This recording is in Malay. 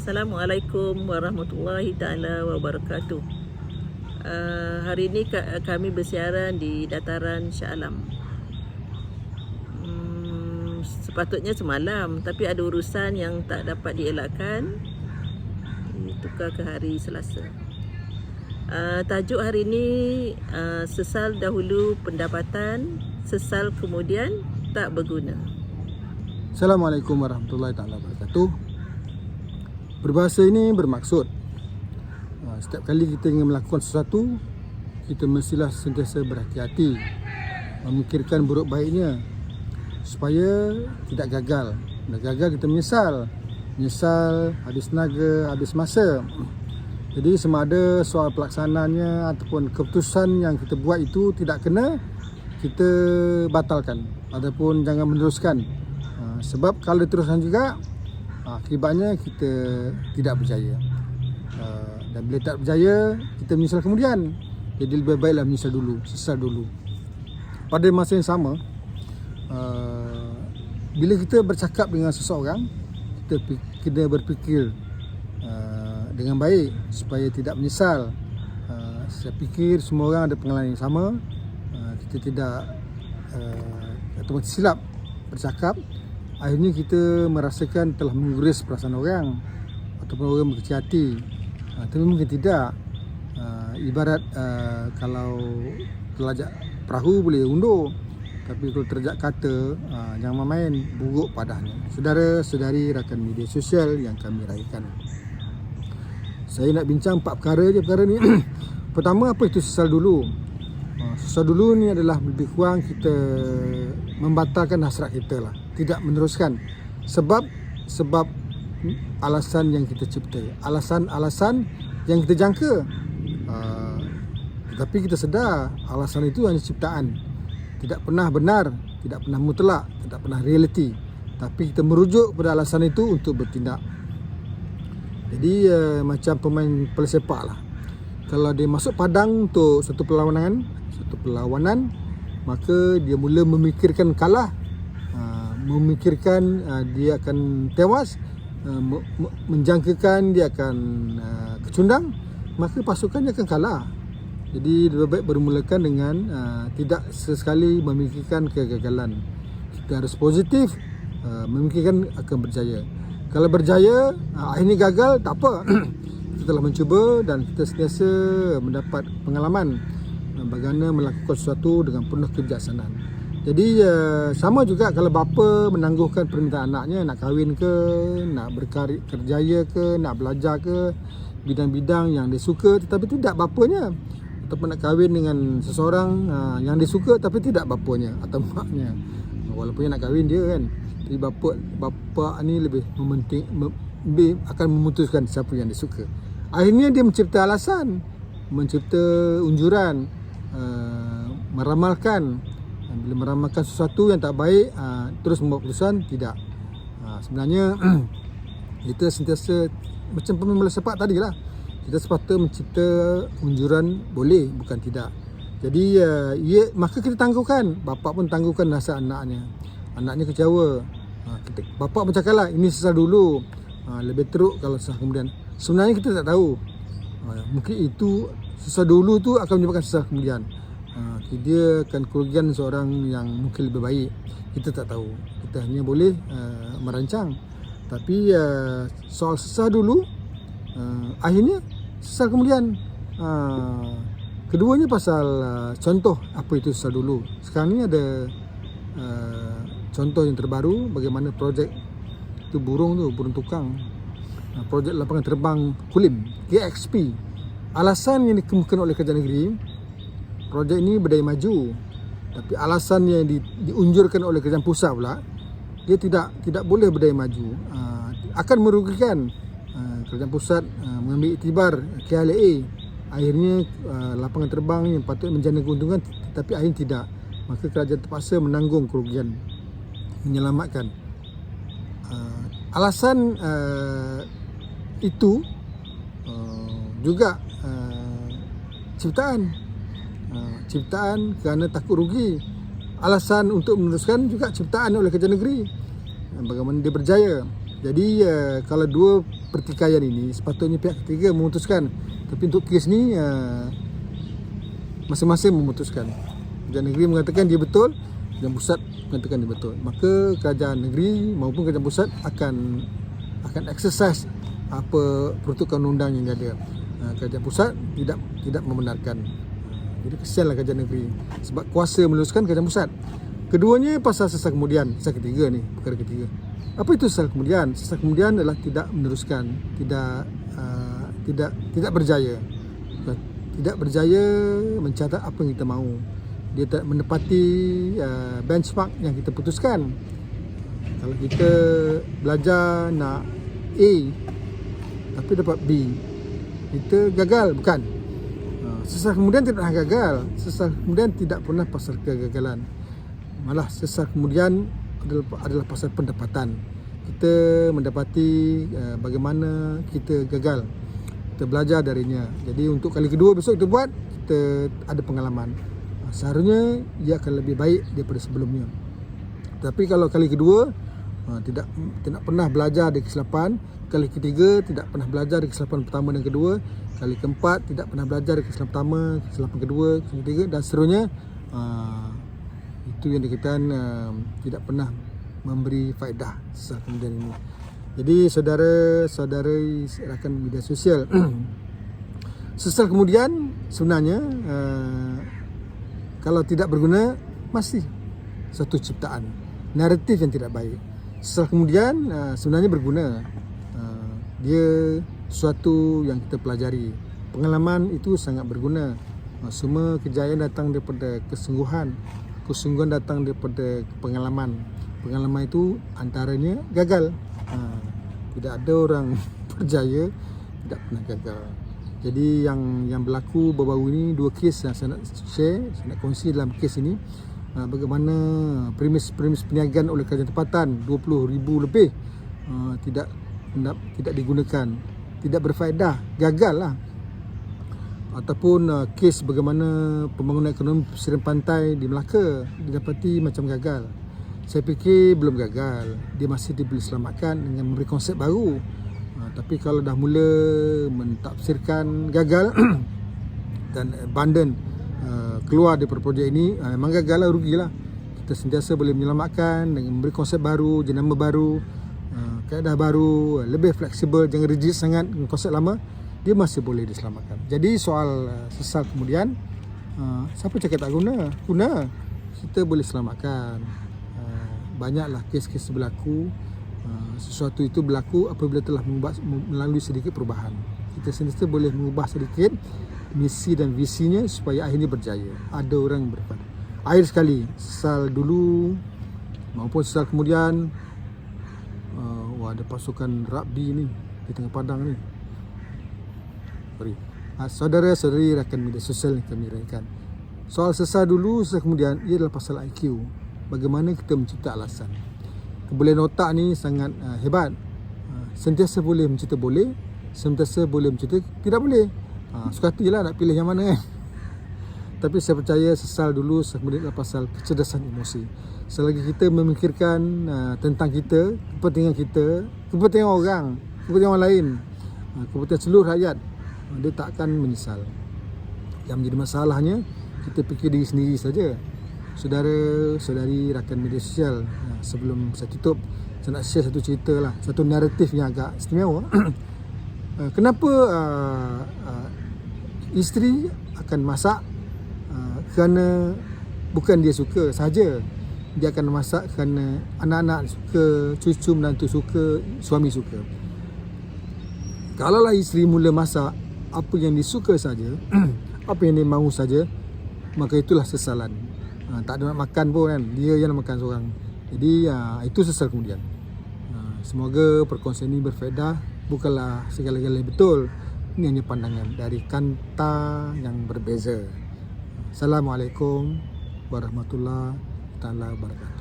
Assalamualaikum warahmatullahi taala wabarakatuh. Hari ini kami bersiaran di dataran Shah Alam. Sepatutnya semalam, tapi ada urusan yang tak dapat dielakkan, ditukar ke hari Selasa. Tajuk hari ini, sesal dahulu pendapatan, sesal kemudian tak berguna. Assalamualaikum warahmatullahi taala wabarakatuh. Berbahasa ini bermaksud setiap kali kita ingin melakukan sesuatu, kita mestilah sentiasa berhati-hati, memikirkan buruk baiknya supaya tidak gagal. Bila gagal kita menyesal, habis tenaga, habis masa. Jadi sama ada soal pelaksanaannya ataupun keputusan yang kita buat itu tidak kena, kita batalkan ataupun jangan meneruskan. Sebab kalau diteruskan juga, akibatnya kita tidak berjaya. Dan bila tak berjaya, kita menyesal kemudian. Jadi lebih baiklah menyesal dulu, sesal dulu. Pada masa yang sama, bila kita bercakap dengan seseorang, kita kena berfikir dengan baik supaya tidak menyesal. Saya fikir semua orang ada pengalaman yang sama. Kita tidak ataupun silap bercakap, akhirnya kita merasakan telah menguris perasaan orang ataupun orang berkecil hati. Tapi mungkin tidak. Ibarat kalau terlajak perahu boleh undur, tapi kalau terlajak kata, jangan main buruk padanya. Saudara-saudari rakan media sosial yang kami raihkan, saya nak bincang 4 perkara je perkara ni. Pertama, apa itu sesal dulu? Sesal dulu ni adalah lebih kurang kita membatalkan hasrat kita lah, tidak meneruskan sebab alasan yang kita cipta, alasan yang kita jangka. Tetapi kita sedar alasan itu hanya ciptaan, tidak pernah benar, tidak pernah mutlak, tidak pernah realiti. Tapi kita merujuk pada alasan itu untuk bertindak. Jadi macam pemain bola sepak lah, kalau dia masuk padang untuk satu perlawanan, maka dia mula memikirkan kalah, memikirkan dia akan tewas, menjangkakan dia akan kecundang, maka pasukannya akan kalah. Jadi lebih baik bermulakan dengan tidak sesekali memikirkan kegagalan. Kita harus positif, memikirkan akan berjaya. Kalau berjaya, akhirnya gagal, tak apa. Kita telah mencuba dan kita sentiasa mendapat pengalaman bagaimana melakukan sesuatu dengan penuh kebijaksanaan. Jadi sama juga kalau bapa menangguhkan permintaan anaknya, nak kahwin ke, nak berkerjaya ke, nak belajar ke, bidang-bidang yang dia suka tetapi tidak bapanya, ataupun nak kahwin dengan seseorang yang dia suka tapi tidak bapanya atau maknya. Walaupun nak kahwin dia kan, tapi bapa ni lebih akan memutuskan siapa yang dia suka. Akhirnya dia mencipta alasan, mencipta unjuran, meramalkan. Bila meramalkan sesuatu yang tak baik, terus membuat keputusan, tidak. Sebenarnya kita sentiasa macam pemain bola sepak tadi lah, kita sepatutnya mencipta unjuran boleh, bukan tidak. Jadi maka kita tangguhkan. Bapa pun tangguhkan rasa anaknya kecewa. Bapa pun cakaplah, ini sesal dulu, lebih teruk kalau sesal kemudian. Sebenarnya kita tak tahu, mungkin itu sesal dulu tu akan menyebabkan sesal kemudian. Dia akan kerugian seorang yang mungkin lebih baik. Kita tak tahu, kita hanya boleh merancang. Tapi soal sesal dulu, akhirnya sesal kemudian. Keduanya pasal contoh apa itu sesal dulu. Sekarang ni ada contoh yang terbaru, bagaimana projek itu burung tukang, projek lapangan terbang Kulim KXP. Alasan yang dikemukakan oleh kerajaan negeri, projek ini berdaya maju, tapi alasan yang diunjurkan oleh kerajaan pusat pula, dia tidak boleh berdaya maju, akan merugikan. Kerajaan pusat mengambil iktibar KLAA, akhirnya lapangan terbang yang patut menjana keuntungan tetapi akhirnya tidak, maka kerajaan terpaksa menanggung kerugian, menyelamatkan. Alasan itu juga ciptaan kerana takut rugi. Alasan untuk meneruskan juga ciptaan oleh kerajaan negeri, bagaimana dia berjaya. Jadi kalau dua pertikaian ini sepatutnya pihak ketiga memutuskan. Tapi untuk kes ni masing-masing memutuskan. Kerajaan negeri mengatakan dia betul, kerajaan pusat mengatakan dia betul. Maka kerajaan negeri maupun kerajaan pusat akan exercise apa peruntukan undang yang ada. Kerajaan pusat tidak membenarkan. Jadi kesianlah kerajaan negeri sebab kuasa meneruskan kerajaan pusat. Keduanya pasal sesal kemudian, sesal ketiga ni, perkara ketiga. Apa itu sesal kemudian? Sesal kemudian adalah tidak meneruskan, tidak berjaya. Tidak berjaya mencatat apa yang kita mahu. Dia tak menepati benchmark yang kita putuskan. Kalau kita belajar nak A tapi dapat B, kita gagal, bukan? Sesal kemudian tidak pernah gagal. Sesal kemudian tidak pernah pasal kegagalan. Malah sesal kemudian adalah pasal pendapatan. Kita mendapati bagaimana kita gagal. Kita belajar darinya. Jadi untuk kali kedua besok kita buat, kita ada pengalaman. Seharusnya ia akan lebih baik daripada sebelumnya. Tapi kalau kali kedua tidak pernah belajar dari kesilapan, kali ketiga tidak pernah belajar dari kesilapan pertama dan kedua, kali keempat tidak pernah belajar dari kesilapan pertama, kesilapan kedua, kesilapan ketiga dan seterusnya, itu yang dikatakan tidak pernah memberi faedah sesal kemudian ini. Jadi saudara-saudari rakan media sosial, sesal kemudian sebenarnya kalau tidak berguna masih satu ciptaan naratif yang tidak baik. Sesal kemudian sebenarnya berguna. Dia sesuatu yang kita pelajari. Pengalaman itu sangat berguna. Semua kejayaan datang daripada kesungguhan. Kesungguhan datang daripada pengalaman. Pengalaman itu antaranya gagal. Tidak ada orang berjaya tidak pernah gagal. Jadi yang berlaku baru-baru ini, dua kes yang saya nak share, saya nak kongsi dalam kes ini, bagaimana premis perniagaan oleh kerajaan tempatan 20,000 lebih tidak digunakan, tidak berfaedah, gagal lah. Ataupun kes bagaimana pembangunan ekonomi pesisir pantai di Melaka didapati macam gagal. Saya fikir belum gagal, dia masih boleh selamatkan dengan memberi konsep baru. Tapi kalau dah mula mentafsirkan gagal dan abandon keluar daripada projek ini, memang gagal lah, rugilah. Kita sentiasa boleh menyelamatkan dengan memberi konsep baru, jenama baru, kaedah baru, lebih fleksibel, jangan rigid sangat dengan konsep lama, dia masih boleh diselamatkan. Jadi soal sesal kemudian, siapa cakap tak guna? Guna. Kita boleh selamatkan. Banyaklah kes-kes berlaku. Sesuatu itu berlaku apabila telah melalui sedikit perubahan. Kita sentiasa boleh mengubah sedikit misi dan visinya supaya akhirnya berjaya. Ada orang berpada. Akhir sekali, sesal dulu maupun sesal kemudian. Ada pasukan rugby ni di tengah padang ni. Sorry. Saudara-saudari rakan media sosial yang kami raikan. Soal sesal dulu, sesal kemudian, ia adalah pasal IQ. Bagaimana kita mencipta alasan. Kebolehan otak ni sangat hebat. Sentiasa boleh mencipta boleh, sentiasa boleh mencipta tidak boleh. Suka hati lah nak pilih yang mana kan. Tapi saya percaya sesal dulu, kemudian adalah pasal kecerdasan emosi. Selagi kita memikirkan tentang kita, kepentingan orang, kepentingan orang lain, kepentingan seluruh rakyat, dia tak akan menyesal. Yang menjadi masalahnya, kita fikir diri sendiri saja. Saudara-saudari rakan media sosial, sebelum saya tutup, saya nak share satu cerita lah, satu naratif yang agak istimewa. Kenapa isteri akan masak kerana bukan dia suka sahaja. Dia akan masak kerana anak-anak suka, cucu menantu suka, suami suka. Kalaulah isteri mula masak apa yang disuka saja, apa yang dia mahu saja, maka itulah sesalan. Tak ada nak makan pun kan, dia yang nak makan seorang. Jadi itu sesal kemudian. Semoga perkongsian ini berfaedah. Bukanlah segala-galanya betul. Ini hanya pandangan dari kanta yang berbeza. Assalamualaikum warahmatullahi wabarakatuh.